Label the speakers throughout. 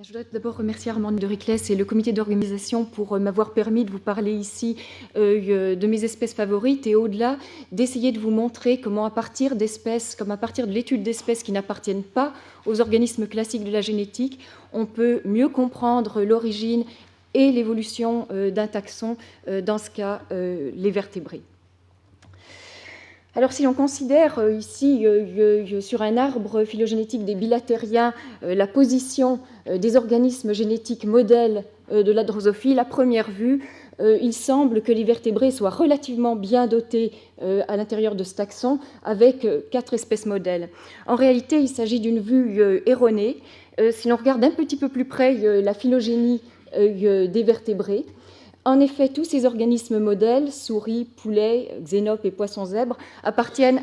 Speaker 1: Je voudrais d'abord remercier Armand de Riclès et le comité d'organisation pour m'avoir permis de vous parler ici de mes espèces favorites et au-delà d'essayer de vous montrer comment à partir d'espèces, comme à partir de l'étude d'espèces qui n'appartiennent pas aux organismes classiques de la génétique, on peut mieux comprendre l'origine et l'évolution d'un taxon, dans ce cas les vertébrés. Alors, si l'on considère ici, sur un arbre phylogénétique des bilatériens, la position des organismes génétiques modèles de la drosophile, à première vue, il semble que les vertébrés soient relativement bien dotés à l'intérieur de ce taxon, avec 4 espèces modèles. En réalité, il s'agit d'une vue erronée. Si l'on regarde un petit peu plus près la phylogénie des vertébrés, en effet, tous ces organismes modèles, souris, poulets, xénopes et poissons-zèbres, appartiennent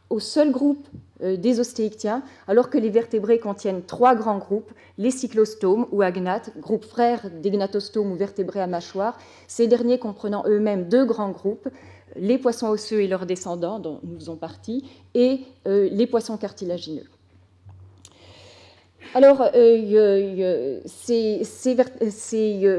Speaker 1: au seul groupe des ostéictiens, alors que les vertébrés contiennent 3 grands groupes, les cyclostomes ou agnates, groupe frère des gnatostomes ou vertébrés à mâchoire, ces derniers comprenant eux-mêmes 2 grands groupes, les poissons osseux et leurs descendants, dont nous faisons partie, et les poissons cartilagineux. Alors, les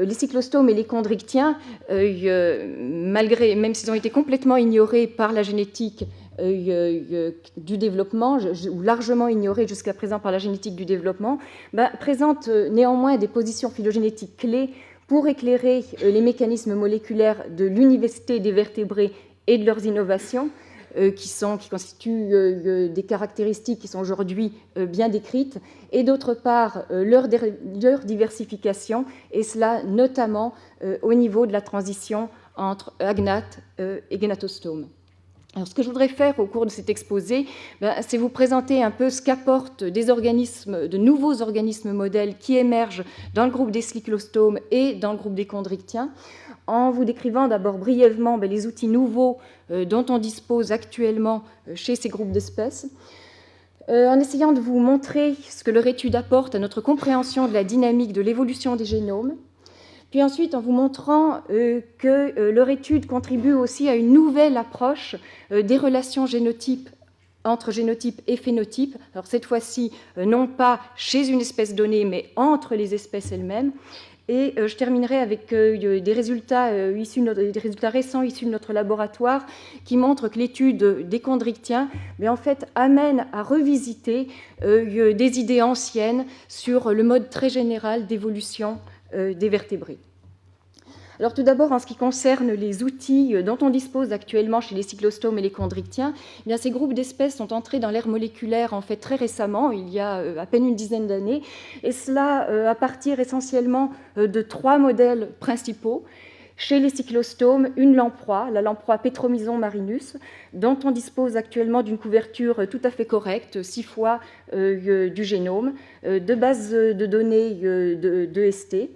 Speaker 1: cyclostomes et les chondrichtiens, même s'ils ont été complètement ignorés par la génétique du développement, ou largement ignorés jusqu'à présent par la génétique du développement, présentent néanmoins des positions phylogénétiques clés pour éclairer les mécanismes moléculaires de l'univocité des vertébrés et de leurs innovations, qui constituent des caractéristiques qui sont aujourd'hui bien décrites, et d'autre part leur diversification, et cela notamment au niveau de la transition entre agnates et gnatostomes. Alors, ce que je voudrais faire au cours de cet exposé, c'est vous présenter un peu ce qu'apportent de nouveaux organismes modèles qui émergent dans le groupe des cyclostomes et dans le groupe des chondrichtiens, en vous décrivant d'abord brièvement les outils nouveaux dont on dispose actuellement chez ces groupes d'espèces, en essayant de vous montrer ce que leur étude apporte à notre compréhension de la dynamique de l'évolution des génomes, puis ensuite en vous montrant que leur étude contribue aussi à une nouvelle approche des relations génotypes entre génotype et phénotype, alors cette fois-ci non pas chez une espèce donnée, mais entre les espèces elles-mêmes. Et je terminerai avec des résultats récents issus de notre laboratoire qui montrent que l'étude des chondrichtiens en fait, amène à revisiter des idées anciennes sur le mode très général d'évolution des vertébrés. Alors tout d'abord, en ce qui concerne les outils dont on dispose actuellement chez les cyclostomes et les chondrichtiens, ces groupes d'espèces sont entrés dans l'ère moléculaire en fait très récemment, il y a à peine une dizaine d'années, et cela à partir essentiellement de 3 modèles principaux. Chez les cyclostomes, une lamproie, la lamproie Petromyzon marinus, dont on dispose actuellement d'une couverture tout à fait correcte, 6 fois du génome, de bases de données de ST,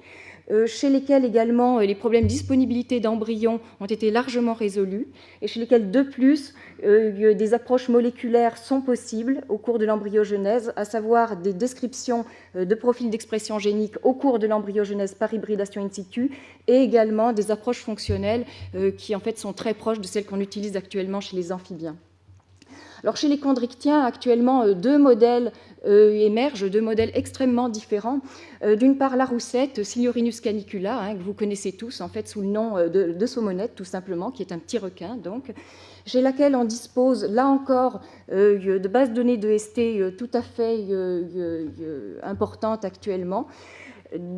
Speaker 1: chez lesquels également les problèmes de disponibilité d'embryons ont été largement résolus, et chez lesquels de plus des approches moléculaires sont possibles au cours de l'embryogenèse, à savoir des descriptions de profils d'expression génique au cours de l'embryogenèse par hybridation in situ, et également des approches fonctionnelles qui en fait sont très proches de celles qu'on utilise actuellement chez les amphibiens. Alors, chez les chondrichtiens, actuellement, 2 modèles émergent, 2 modèles extrêmement différents. D'une part, la roussette, Siliorinus canicula, que vous connaissez tous, en fait, sous le nom de saumonette, tout simplement, qui est un petit requin, donc, chez laquelle on dispose, là encore, de bases de données de ST tout à fait importantes actuellement.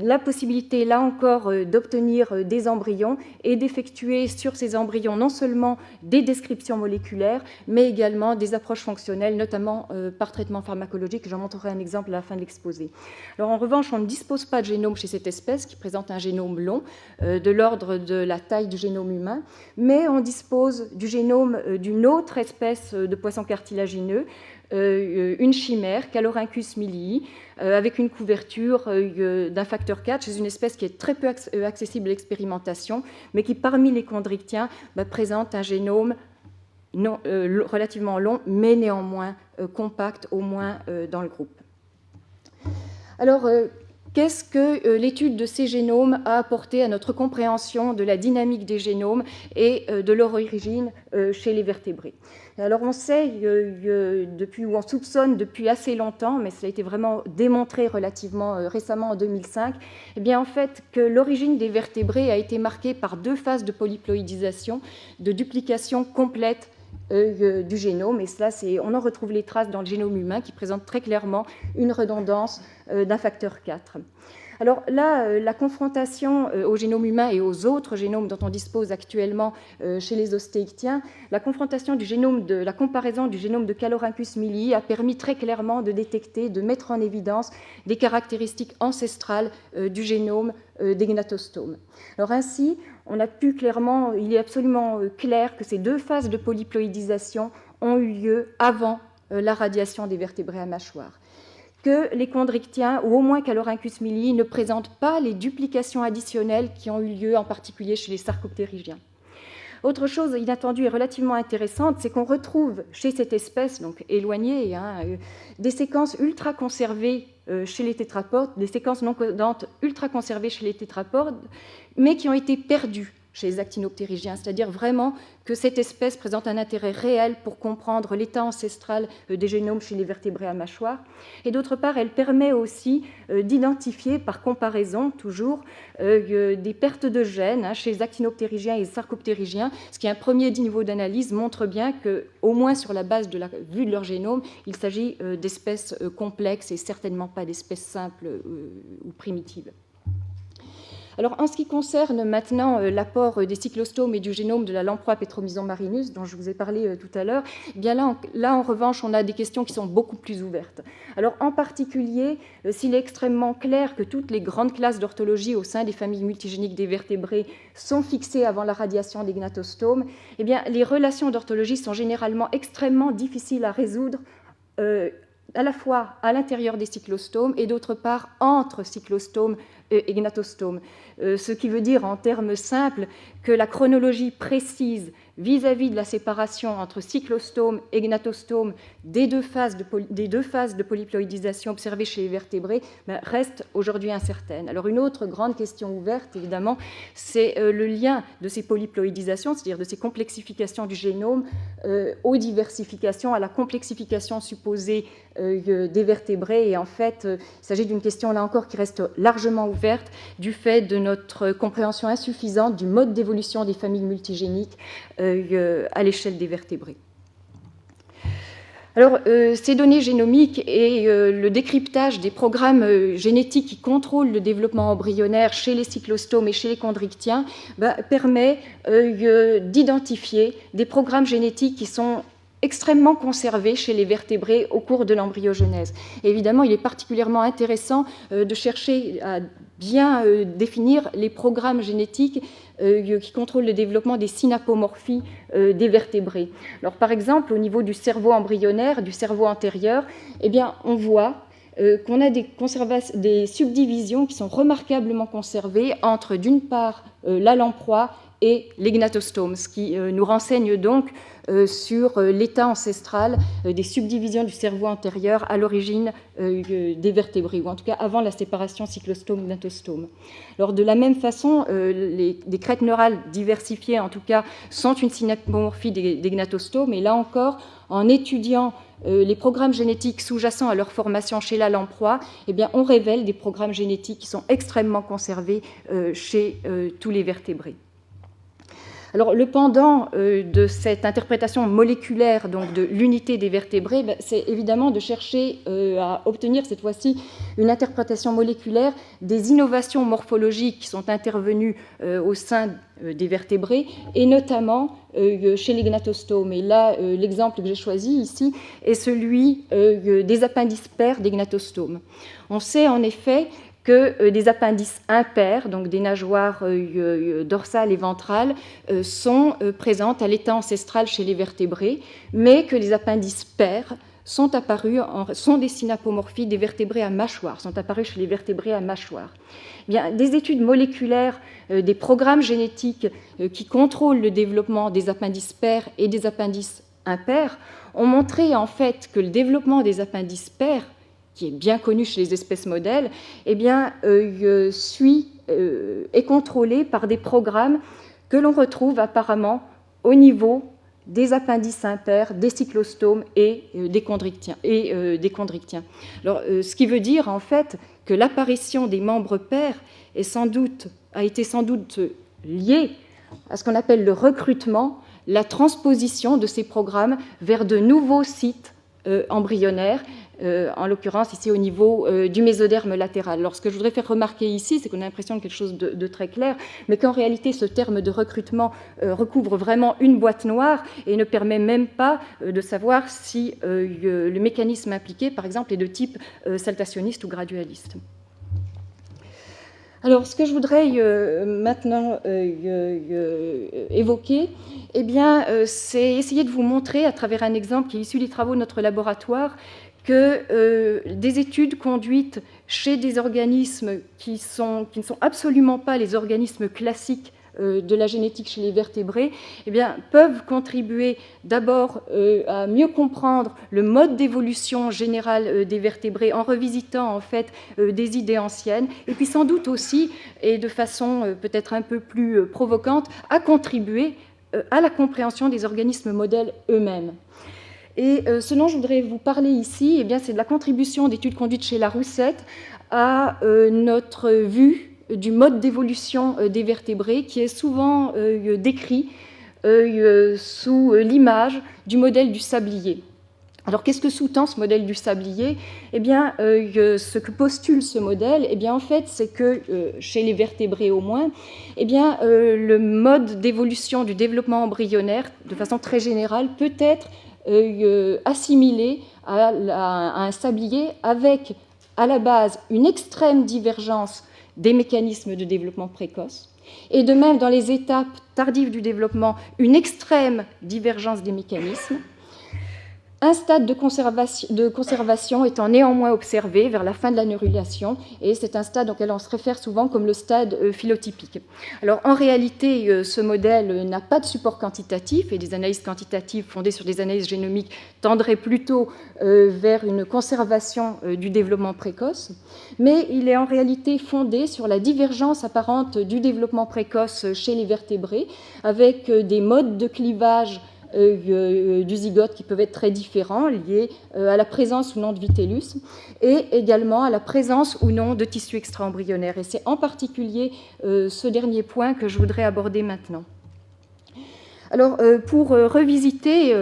Speaker 1: La possibilité, là encore, d'obtenir des embryons et d'effectuer sur ces embryons non seulement des descriptions moléculaires, mais également des approches fonctionnelles, notamment par traitement pharmacologique. J'en montrerai un exemple à la fin de l'exposé. Alors, en revanche, on ne dispose pas de génome chez cette espèce, qui présente un génome long, de l'ordre de la taille du génome humain, mais on dispose du génome d'une autre espèce de poisson cartilagineux, une chimère, Calorhynchus millii, avec une couverture d'un facteur 4 chez une espèce qui est très peu accessible à l'expérimentation, mais qui, parmi les chondrichtiens, présente un génome relativement long, mais néanmoins compact, au moins dans le groupe. Alors, qu'est-ce que l'étude de ces génomes a apporté à notre compréhension de la dynamique des génomes et de leur origine chez les vertébrés. Alors on sait, depuis, ou on soupçonne depuis assez longtemps, mais ça a été vraiment démontré relativement récemment en 2005, eh bien en fait que l'origine des vertébrés a été marquée par 2 phases de polyploïdisation, de duplication complète du génome, et cela, on en retrouve les traces dans le génome humain qui présente très clairement une redondance d'un facteur 4. Alors là, la confrontation au génome humain et aux autres génomes dont on dispose actuellement chez les ostéictiens, la comparaison du génome de Callorhynchus millii a permis très clairement de détecter, de mettre en évidence des caractéristiques ancestrales du génome d'Egnatostome. Alors ainsi, il est absolument clair que ces 2 phases de polyploïdisation ont eu lieu avant la radiation des vertébrés à mâchoire, que les chondrichtiens, ou au moins Callorhynchus millii, ne présentent pas les duplications additionnelles qui ont eu lieu en particulier chez les sarcoptérygiens. Autre chose inattendue et relativement intéressante, c'est qu'on retrouve chez cette espèce, donc éloignée, des séquences ultra conservées chez les tétrapodes, des séquences non codantes ultra conservées chez les tétrapodes, mais qui ont été perdues chez les actinoptérygiens, c'est-à-dire vraiment que cette espèce présente un intérêt réel pour comprendre l'état ancestral des génomes chez les vertébrés à mâchoire. Et d'autre part, elle permet aussi d'identifier, par comparaison toujours, des pertes de gènes chez les actinoptérygiens et les sarcoptérygiens, ce qui est un premier niveau d'analyse montre bien qu'au moins sur la base de la vue de leur génome, il s'agit d'espèces complexes et certainement pas d'espèces simples ou primitives. Alors, en ce qui concerne maintenant l'apport des cyclostomes et du génome de la lamproie Petromyzon marinus, dont je vous ai parlé tout à l'heure, eh bien là, en revanche, on a des questions qui sont beaucoup plus ouvertes. Alors, en particulier, s'il est extrêmement clair que toutes les grandes classes d'orthologie au sein des familles multigéniques des vertébrés sont fixées avant la radiation des gnatostomes, eh bien, les relations d'orthologie sont généralement extrêmement difficiles à résoudre à la fois à l'intérieur des cyclostomes et d'autre part entre cyclostomes et gnatostomes. Ce qui veut dire en termes simples que la chronologie précise vis-à-vis de la séparation entre cyclostome et gnatostome des deux phases de polyploïdisation observées chez les vertébrés reste aujourd'hui incertaine. Alors une autre grande question ouverte, évidemment, c'est le lien de ces polyploïdisations, c'est-à-dire de ces complexifications du génome aux diversifications, à la complexification supposée des vertébrés. Et en fait, il s'agit d'une question, là encore, qui reste largement ouverte du fait de notre compréhension insuffisante du mode d'évolution des familles multigéniques à l'échelle des vertébrés. Alors, ces données génomiques et le décryptage des programmes génétiques qui contrôlent le développement embryonnaire chez les cyclostomes et chez les chondrichtiens permet d'identifier des programmes génétiques qui sont extrêmement conservés chez les vertébrés au cours de l'embryogenèse. Et évidemment, il est particulièrement intéressant de chercher à bien définir les programmes génétiques qui contrôlent le développement des synapomorphies des vertébrés. Alors, par exemple, au niveau du cerveau embryonnaire, du cerveau antérieur, eh bien, on voit qu'on a des subdivisions qui sont remarquablement conservées entre, d'une part, la lamproie et les gnatostomes, ce qui nous renseigne donc sur l'état ancestral des subdivisions du cerveau antérieur à l'origine des vertébrés, ou en tout cas avant la séparation cyclostome-gnatostome. Alors, de la même façon, des crêtes neurales diversifiées, en tout cas, sont une synapomorphie des gnatostomes, et là encore, en étudiant les programmes génétiques sous-jacents à leur formation chez la lamproie, eh bien, on révèle des programmes génétiques qui sont extrêmement conservés chez tous les vertébrés. Alors, le pendant de cette interprétation moléculaire, donc de l'unité des vertébrés, c'est évidemment de chercher à obtenir cette fois-ci une interprétation moléculaire des innovations morphologiques qui sont intervenues au sein des vertébrés, et notamment chez les gnatostomes. Et là, l'exemple que j'ai choisi ici est celui des appendices pairs des gnatostomes. On sait en effet que des appendices impairs, donc des nageoires dorsales et ventrales, sont présentes à l'état ancestral chez les vertébrés, mais que les appendices pairs sont des synapomorphies des vertébrés à mâchoire, sont apparus chez les vertébrés à mâchoire. Bien, des études moléculaires, des programmes génétiques qui contrôlent le développement des appendices pairs et des appendices impairs ont montré en fait que le développement des appendices pairs, qui est bien connu chez les espèces modèles, eh bien, est contrôlé par des programmes que l'on retrouve apparemment au niveau des appendices impairs, des cyclostomes et des chondrichthiens. Alors, ce qui veut dire en fait que l'apparition des membres pairs a été sans doute liée à ce qu'on appelle le recrutement, la transposition de ces programmes vers de nouveaux sites embryonnaires, en l'occurrence ici au niveau du mésoderme latéral. Alors, ce que je voudrais faire remarquer ici, c'est qu'on a l'impression de quelque chose de très clair, mais qu'en réalité, ce terme de recrutement recouvre vraiment une boîte noire et ne permet même pas de savoir si le mécanisme impliqué, par exemple, est de type saltationniste ou gradualiste. Alors, ce que je voudrais maintenant évoquer, eh bien, c'est essayer de vous montrer, à travers un exemple qui est issu des travaux de notre laboratoire, que des études conduites chez des organismes qui ne sont absolument pas les organismes classiques de la génétique chez les vertébrés, eh bien, peuvent contribuer d'abord à mieux comprendre le mode d'évolution générale des vertébrés en revisitant en fait des idées anciennes, et puis sans doute aussi, et de façon peut-être un peu plus provocante, à contribuer à la compréhension des organismes modèles eux-mêmes. Et ce dont je voudrais vous parler ici, eh bien, c'est de la contribution d'études conduites chez Laroussette à notre vue du mode d'évolution des vertébrés, qui est souvent décrit sous l'image du modèle du sablier. Alors, qu'est-ce que sous-tend ce modèle du sablier ? Eh bien, ce que postule ce modèle, eh bien, en fait, c'est que, chez les vertébrés au moins, eh bien, le mode d'évolution du développement embryonnaire, de façon très générale, peut être assimilé à un sablier avec, à la base, une extrême divergence des mécanismes de développement précoce, et de même, dans les étapes tardives du développement, une extrême divergence des mécanismes. Un stade de conservation étant néanmoins observé vers la fin de la neurulation, et c'est un stade auquel on se réfère souvent comme le stade phylotypique. Alors, en réalité, ce modèle n'a pas de support quantitatif, et des analyses quantitatives fondées sur des analyses génomiques tendraient plutôt vers une conservation du développement précoce, mais il est en réalité fondé sur la divergence apparente du développement précoce chez les vertébrés, avec des modes de clivage du zygote qui peuvent être très différents, liés à la présence ou non de vitellus, et également à la présence ou non de tissu extra-embryonnaire. Et c'est en particulier ce dernier point que je voudrais aborder maintenant. Alors, pour revisiter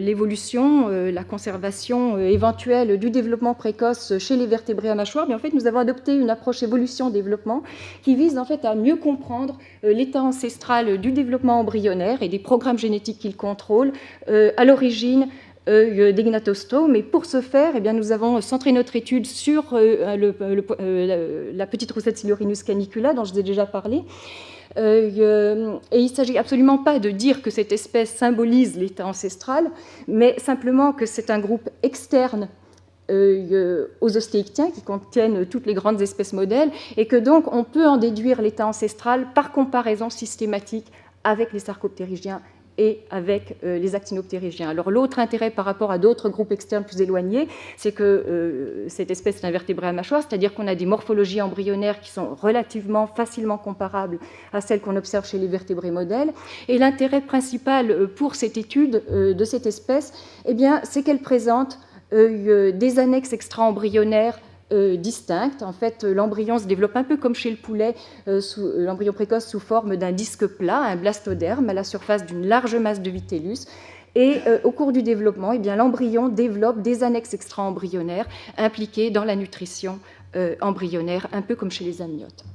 Speaker 1: l'évolution, la conservation éventuelle du développement précoce chez les vertébrés à mâchoire, bien, en fait, nous avons adopté une approche évolution-développement qui vise en fait à mieux comprendre l'état ancestral du développement embryonnaire et des programmes génétiques qu'il contrôle à l'origine des gnatostomes. Et pour ce faire, eh bien, nous avons centré notre étude sur la petite roussette Silurinus canicula, dont je vous ai déjà parlé. Et il ne s'agit absolument pas de dire que cette espèce symbolise l'état ancestral, mais simplement que c'est un groupe externe aux ostéictiens qui contiennent toutes les grandes espèces modèles, et que donc on peut en déduire l'état ancestral par comparaison systématique avec les sarcoptérygiens et avec les actinoptérygiens. Alors, l'autre intérêt par rapport à d'autres groupes externes plus éloignés, c'est que cette espèce est un vertébré à mâchoire, c'est-à-dire qu'on a des morphologies embryonnaires qui sont relativement facilement comparables à celles qu'on observe chez les vertébrés modèles. Et l'intérêt principal pour cette étude de cette espèce, eh bien, c'est qu'elle présente des annexes extra-embryonnaires distinctes. En fait, l'embryon se développe un peu comme chez le poulet, l'embryon précoce sous forme d'un disque plat, un blastoderme, à la surface d'une large masse de vitellus. Et au cours du développement, eh bien, l'embryon développe des annexes extra-embryonnaires impliquées dans la nutrition embryonnaire, un peu comme chez les amniotes.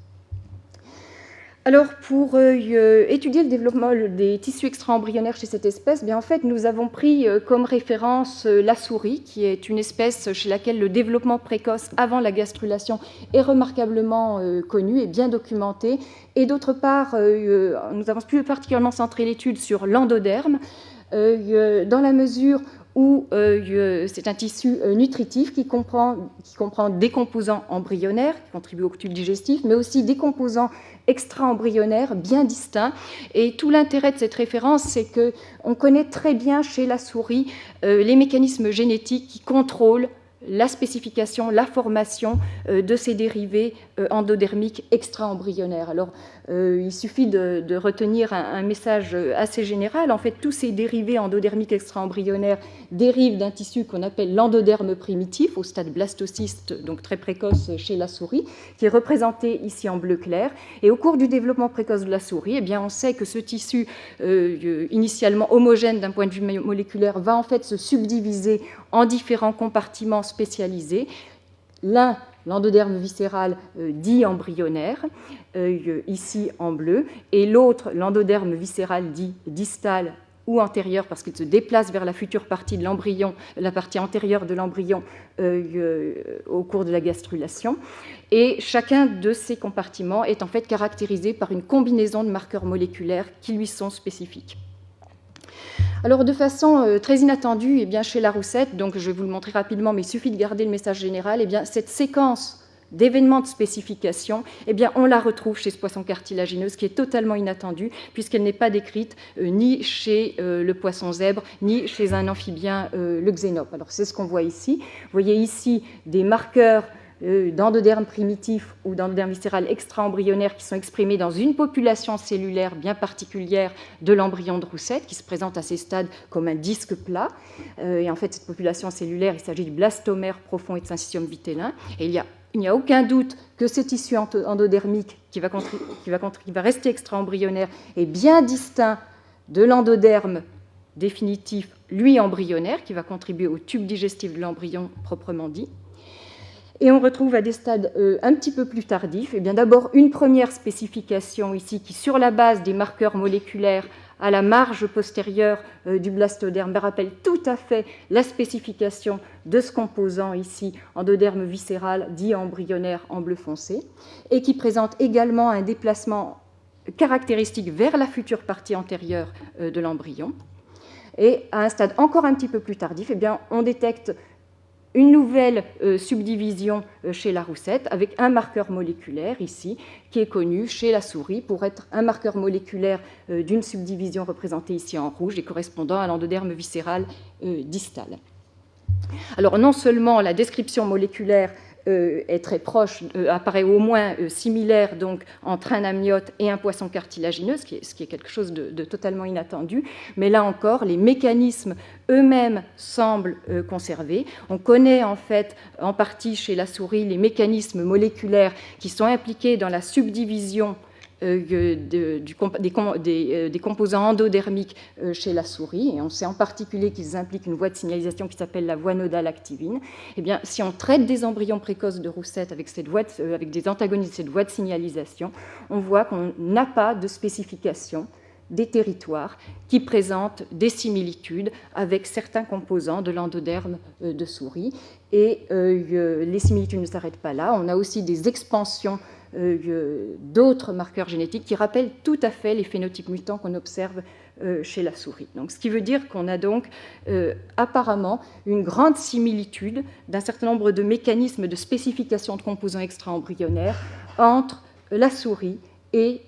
Speaker 1: Alors, pour étudier le développement des tissus extra-embryonnaires chez cette espèce, bien, en fait, nous avons pris comme référence la souris, qui est une espèce chez laquelle le développement précoce avant la gastrulation est remarquablement connu et bien documenté. Et d'autre part, nous avons plus particulièrement centré l'étude sur l'endoderme, dans la mesure où c'est un tissu nutritif qui comprend des composants embryonnaires qui contribuent au tube digestif, mais aussi des composants extra-embryonnaires bien distincts. Et tout l'intérêt de cette référence, c'est qu'on connaît très bien chez la souris les mécanismes génétiques qui contrôlent la spécification, la formation de ces dérivés endodermiques extra-embryonnaires. Alors, il suffit de retenir un message assez général. En fait, tous ces dérivés endodermiques extra-embryonnaires dérivent d'un tissu qu'on appelle l'endoderme primitif, au stade blastocyste, donc très précoce chez la souris, qui est représenté ici en bleu clair. Et au cours du développement précoce de la souris, eh bien, on sait que ce tissu, initialement homogène d'un point de vue moléculaire, va en fait se subdiviser en différents compartiments spécialisés. L'un, l'endoderme viscéral dit embryonnaire, ici en bleu, et l'autre, l'endoderme viscéral dit distal ou antérieur, parce qu'il se déplace vers la future partie de l'embryon, la partie antérieure de l'embryon au cours de la gastrulation. Et chacun de ces compartiments est en fait caractérisé par une combinaison de marqueurs moléculaires qui lui sont spécifiques. Alors, de façon très inattendue, eh bien, chez la roussette, donc je vais vous le montrer rapidement, mais il suffit de garder le message général, eh bien, cette séquence d'événements de spécification, eh bien, on la retrouve chez ce poisson cartilagineux, ce qui est totalement inattendu, puisqu'elle n'est pas décrite ni chez le poisson zèbre, ni chez un amphibien, le xénope. Alors, c'est ce qu'on voit ici. Vous voyez ici des marqueurs d'endoderme primitif ou d'endoderme viscéral extra-embryonnaire qui sont exprimés dans une population cellulaire bien particulière de l'embryon de roussette, qui se présente à ces stades comme un disque plat. Et en fait, cette population cellulaire, il s'agit du blastomère profond et de syncytium vitellin. Et il n'y a aucun doute que ce tissu endodermique qui va rester extra-embryonnaire est bien distinct de l'endoderme définitif, lui embryonnaire, qui va contribuer au tube digestif de l'embryon proprement dit. Et on retrouve à des stades un petit peu plus tardifs, eh bien d'abord une première spécification ici qui, sur la base des marqueurs moléculaires à la marge postérieure du blastoderme, rappelle tout à fait la spécification de ce composant ici, endoderme viscéral dit embryonnaire en bleu foncé, et qui présente également un déplacement caractéristique vers la future partie antérieure de l'embryon. Et à un stade encore un petit peu plus tardif, eh bien, on détecte une nouvelle subdivision chez la roussette avec un marqueur moléculaire ici qui est connu chez la souris pour être un marqueur moléculaire d'une subdivision représentée ici en rouge et correspondant à l'endoderme viscéral distal. Alors non seulement la description moléculaire est très proche, apparaît au moins similaire donc, entre un amniote et un poisson cartilagineux, ce qui est quelque chose de totalement inattendu, mais là encore, les mécanismes eux-mêmes semblent conservés. On connaît en fait en partie chez la souris les mécanismes moléculaires qui sont impliqués dans la subdivision des composants endodermiques chez la souris, et on sait en particulier qu'ils impliquent une voie de signalisation qui s'appelle la voie nodale activine. Eh bien, si on traite des embryons précoces de roussette avec des antagonistes de cette voie de signalisation, on voit qu'on n'a pas de spécification des territoires qui présentent des similitudes avec certains composants de l'endoderme de souris. Et les similitudes ne s'arrêtent pas là. On a aussi des expansions d'autres marqueurs génétiques qui rappellent tout à fait les phénotypes mutants qu'on observe chez la souris. Donc, ce qui veut dire qu'on a donc apparemment une grande similitude d'un certain nombre de mécanismes de spécification de composants extra-embryonnaires entre la souris et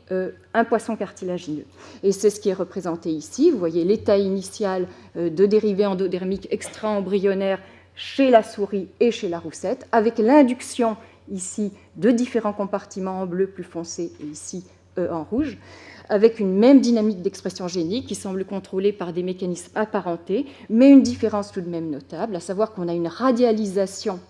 Speaker 1: un poisson cartilagineux. Et c'est ce qui est représenté ici. Vous voyez l'état initial de dérivés endodermiques extra-embryonnaires chez la souris et chez la roussette, avec l'induction ici de différents compartiments en bleu plus foncé et ici en rouge, avec une même dynamique d'expression génique qui semble contrôlée par des mécanismes apparentés, mais une différence tout de même notable, à savoir qu'on a une radialisation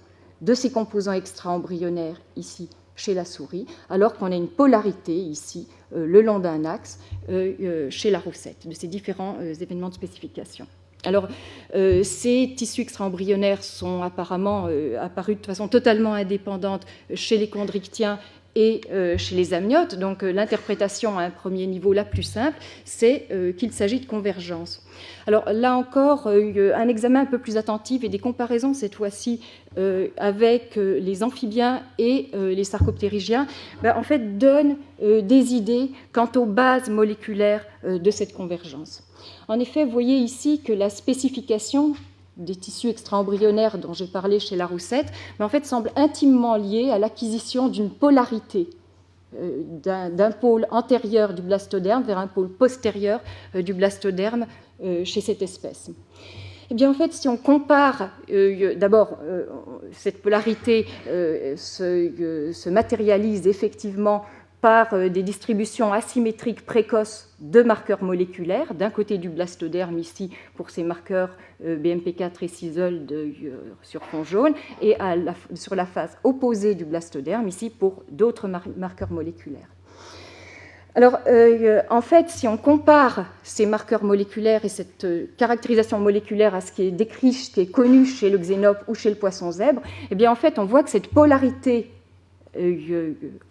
Speaker 1: de ces composants extra-embryonnaires ici chez la souris, alors qu'on a une polarité ici, le long d'un axe, chez la roussette, de ces différents événements de spécification. Alors, ces tissus extra-embryonnaires sont apparemment apparus de façon totalement indépendante chez les chondrichtiens et chez les amniotes. Donc, l'interprétation à un premier niveau la plus simple, c'est qu'il s'agit de convergence. Alors là encore, un examen un peu plus attentif et des comparaisons cette fois-ci avec les amphibiens et les sarcoptérygiens, en fait, donnent des idées quant aux bases moléculaires de cette convergence. En effet, vous voyez ici que la spécification des tissus extra-embryonnaires dont j'ai parlé chez la roussette, en fait, semble intimement liée à l'acquisition d'une polarité d'un pôle antérieur du blastoderme vers un pôle postérieur du blastoderme chez cette espèce. Eh bien, en fait, si on compare, d'abord, cette polarité se matérialise effectivement par des distributions asymétriques précoces de marqueurs moléculaires, d'un côté du blastoderme ici pour ces marqueurs BMP4 et Sisol sur fond jaune, et sur la face opposée du blastoderme ici pour d'autres marqueurs moléculaires. Alors, en fait, si on compare ces marqueurs moléculaires et cette caractérisation moléculaire à ce qui est décrit, ce qui est connu chez le xénope ou chez le poisson zèbre, eh bien, en fait, on voit que cette polarité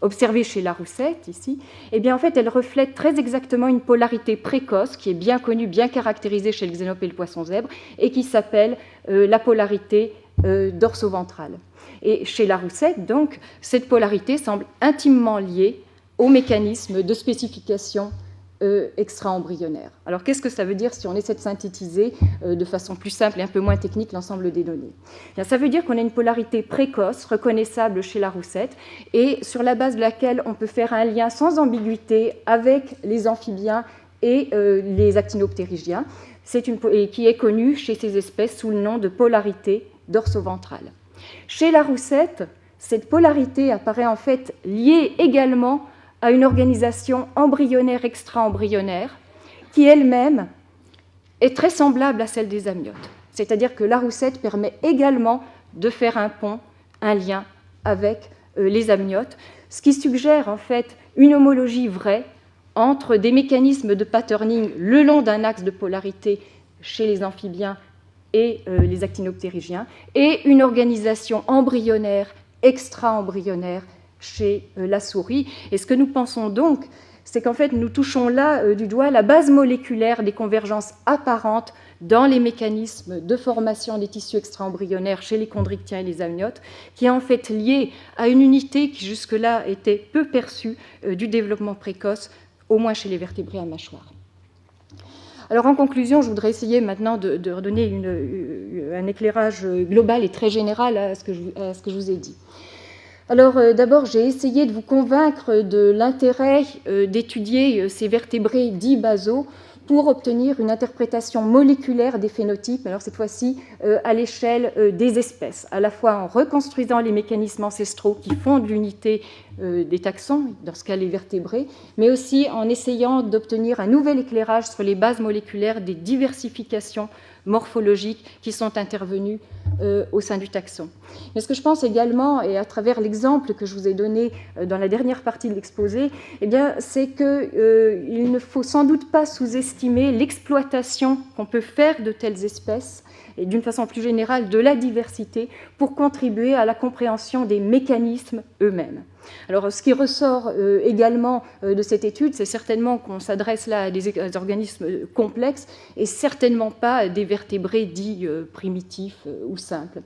Speaker 1: observée chez la roussette, ici, eh bien, en fait, elle reflète très exactement une polarité précoce qui est bien connue, bien caractérisée chez le xénope et le poisson zèbre, et qui s'appelle la polarité dorso-ventrale. Et chez la roussette, donc, cette polarité semble intimement liée au mécanisme de spécification extra-embryonnaire. Alors, qu'est-ce que ça veut dire si on essaie de synthétiser de façon plus simple et un peu moins technique l'ensemble des données? Bien, ça veut dire qu'on a une polarité précoce, reconnaissable chez la roussette, et sur la base de laquelle on peut faire un lien sans ambiguïté avec les amphibiens et les actinoptérygiens, et qui est connue chez ces espèces sous le nom de polarité dorso-ventrale. Chez la roussette, cette polarité apparaît en fait liée également à une organisation embryonnaire extra-embryonnaire qui elle-même est très semblable à celle des amniotes. C'est-à-dire que la roussette permet également de faire un pont, un lien avec les amniotes, ce qui suggère en fait une homologie vraie entre des mécanismes de patterning le long d'un axe de polarité chez les amphibiens et les actinoptérygiens, et une organisation embryonnaire extra-embryonnaire chez la souris. Et ce que nous pensons donc, c'est qu'en fait, nous touchons là du doigt la base moléculaire des convergences apparentes dans les mécanismes de formation des tissus extra-embryonnaires chez les chondrichthyens et les amniotes, qui est en fait liée à une unité qui jusque-là était peu perçue du développement précoce, au moins chez les vertébrés à mâchoire. Alors, en conclusion, je voudrais essayer maintenant de redonner un éclairage global et très général à ce que je vous ai dit. Alors, d'abord, j'ai essayé de vous convaincre de l'intérêt d'étudier ces vertébrés dits basaux pour obtenir une interprétation moléculaire des phénotypes, alors cette fois-ci à l'échelle des espèces, à la fois en reconstruisant les mécanismes ancestraux qui fondent l'unité des taxons, dans ce cas les vertébrés, mais aussi en essayant d'obtenir un nouvel éclairage sur les bases moléculaires des diversifications morphologiques qui sont intervenues au sein du taxon. Mais ce que je pense également, et à travers l'exemple que je vous ai donné dans la dernière partie de l'exposé, eh bien, c'est qu'il ne faut sans doute pas sous-estimer l'exploitation qu'on peut faire de telles espèces et d'une façon plus générale de la diversité pour contribuer à la compréhension des mécanismes eux-mêmes. Alors, ce qui ressort également de cette étude, c'est certainement qu'on s'adresse là à des organismes complexes et certainement pas à des vertébrés dits primitifs ou simples.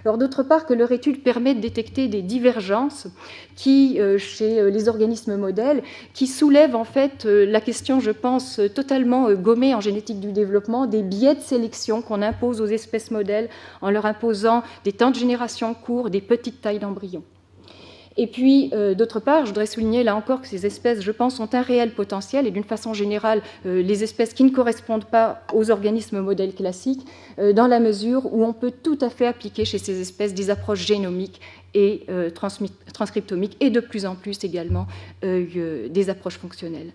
Speaker 1: Alors, d'autre part, que leur étude permet de détecter des divergences qui, chez les organismes modèles, qui soulèvent en fait la question, je pense, totalement gommée en génétique du développement, des biais de sélection qu'on impose aux espèces modèles en leur imposant des temps de génération courts, des petites tailles d'embryons. Et puis, d'autre part, je voudrais souligner là encore que ces espèces, je pense, ont un réel potentiel, et d'une façon générale, les espèces qui ne correspondent pas aux organismes modèles classiques, dans la mesure où on peut tout à fait appliquer chez ces espèces des approches génomiques et transcriptomiques, et de plus en plus également des approches fonctionnelles.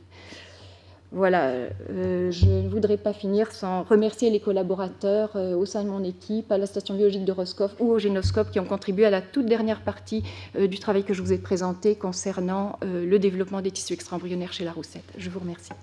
Speaker 1: Voilà, je ne voudrais pas finir sans remercier les collaborateurs au sein de mon équipe, à la station biologique de Roscoff ou au Génoscope qui ont contribué à la toute dernière partie du travail que je vous ai présenté concernant le développement des tissus extra-embryonnaires chez la roussette. Je vous remercie.